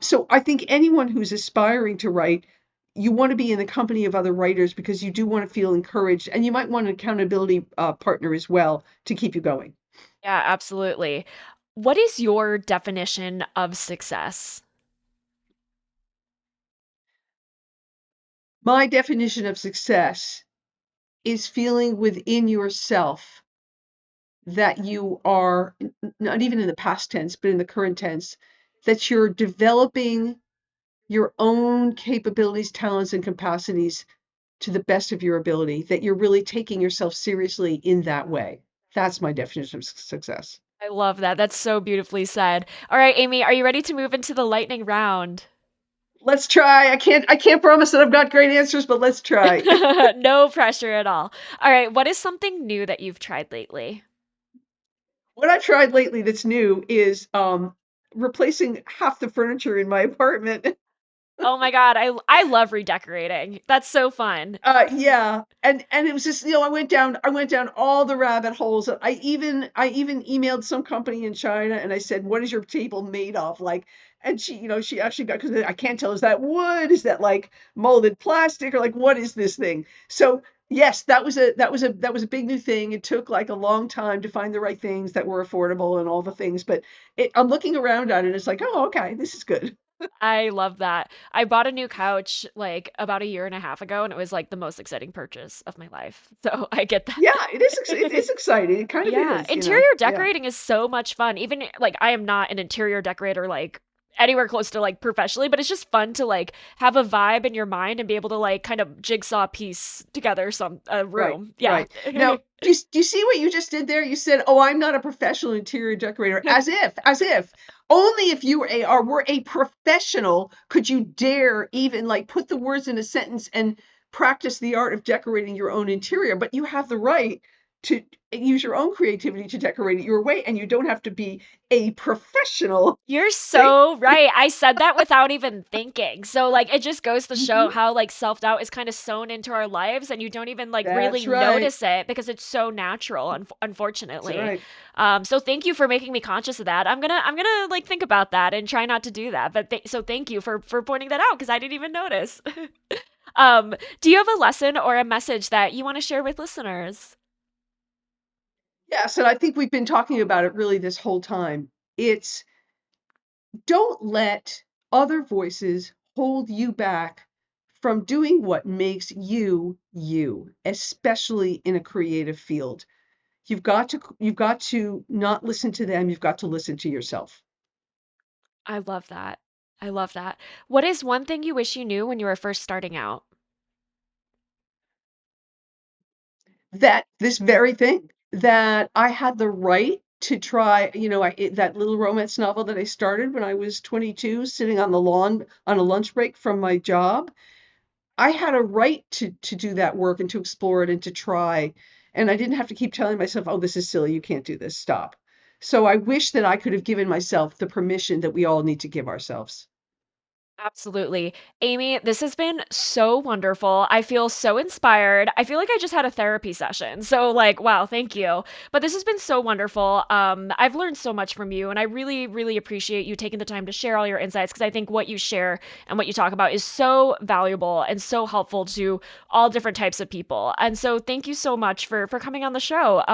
[SPEAKER 2] So I think anyone who's aspiring to write, you want to be in the company of other writers because you do want to feel encouraged, and you might want an accountability partner as well to keep you going.
[SPEAKER 3] Yeah, absolutely. What is your definition of success?
[SPEAKER 2] My definition of success is feeling within yourself that you are not even in the past tense, but in the current tense, that you're developing your own capabilities, talents, and capacities to the best of your ability, that you're really taking yourself seriously in that way. That's my definition of success.
[SPEAKER 3] I love that. That's so beautifully said. All right, Amy, are you ready to move into the lightning round?
[SPEAKER 2] Let's try. I can't promise that I've got great answers, but let's try.
[SPEAKER 3] No pressure at all. All right, what is something new that you've tried lately?
[SPEAKER 2] What I've tried lately that's new is replacing half the furniture in my apartment.
[SPEAKER 3] Oh my God, I love redecorating. That's so fun.
[SPEAKER 2] Yeah, and it was just, I went down all the rabbit holes. I even emailed some company in China and I said, "What is your table made of?" Like, and she actually got, because I can't tell, is that wood? Is that like molded plastic, or like what is this thing? So yes, that was a big new thing. It took like a long time to find the right things that were affordable and all the things, but I'm looking around at it. It's like, oh, okay, this is good.
[SPEAKER 3] I love that. I bought a new couch like about a year and a half ago, and it was like the most exciting purchase of my life. So I get
[SPEAKER 2] Yeah, it
[SPEAKER 3] that.
[SPEAKER 2] is exciting. It kind of
[SPEAKER 3] Yeah,
[SPEAKER 2] is,
[SPEAKER 3] interior
[SPEAKER 2] Yeah.
[SPEAKER 3] decorating is so much fun. Even like I am not an interior decorator like anywhere close to like professionally, but it's just fun to like have a vibe in your mind and be able to like kind of jigsaw piece together some a
[SPEAKER 2] Right,
[SPEAKER 3] room. Yeah.
[SPEAKER 2] right. Now, do you see what you just did there? You said, "Oh, I'm not a professional interior decorator," as if only if you were a professional could you dare even like put the words in a sentence and practice the art of decorating your own interior. But you have the right to use your own creativity to decorate it your way, and you don't have to be a professional.
[SPEAKER 3] You're
[SPEAKER 2] See?
[SPEAKER 3] so right. I said that without even thinking. So like it just goes to show
[SPEAKER 2] Mhm.
[SPEAKER 3] how like self-doubt is kind of sewn into our lives and you don't even like really
[SPEAKER 2] That's right.
[SPEAKER 3] notice it because it's so natural
[SPEAKER 2] That's
[SPEAKER 3] unfortunately.
[SPEAKER 2] right.
[SPEAKER 3] So thank you for making me conscious of that. I'm going to like think about that and try not to do that. But so thank you for pointing that out because I didn't even notice. Do you have a lesson or a message that you want to share with listeners?
[SPEAKER 2] Yes, and I think we've been talking about it really this whole time. It's don't let other voices hold you back from doing what makes you you, especially in a creative field. You've got to not listen to them, you've got to listen to yourself.
[SPEAKER 3] I love that. I love that. What is one thing you wish you knew when you were first starting out?
[SPEAKER 2] That this very thing, that I had the right to try, that little romance novel that I started when I was 22, sitting on the lawn on a lunch break from my job. I had a right to do that work and to explore it and to try. And I didn't have to keep telling myself, "Oh, this is silly. You can't do this. Stop." So I wish that I could have given myself the permission that we all need to give ourselves.
[SPEAKER 3] Absolutely. Amy, this has been so wonderful. I feel so inspired. I feel like I just had a therapy session. So like, wow, thank you. But this has been so wonderful. I've learned so much from you and I really, really appreciate you taking the time to share all your insights because I think what you share and what you talk about is so valuable and so helpful to all different types of people. And so thank you so much for coming on the show.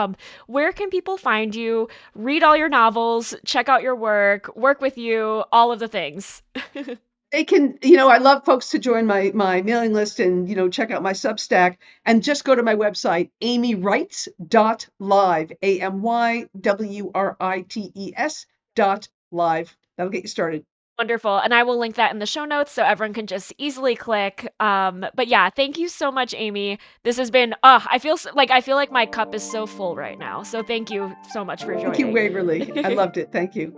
[SPEAKER 3] Where can people find you, read all your novels, check out your work with you, all of the things?
[SPEAKER 2] They can, I love folks to join my mailing list and, check out my Substack and just go to my website, amywrites.live, amywrites.live. That'll get you started.
[SPEAKER 3] Wonderful. And I will link that in the show notes so everyone can just easily click. But yeah, thank you so much, Amy. This has been, I feel like my cup is so full right now. So thank you so much for
[SPEAKER 2] Thank you,
[SPEAKER 3] joining.
[SPEAKER 2] Waverly. I loved it. Thank you.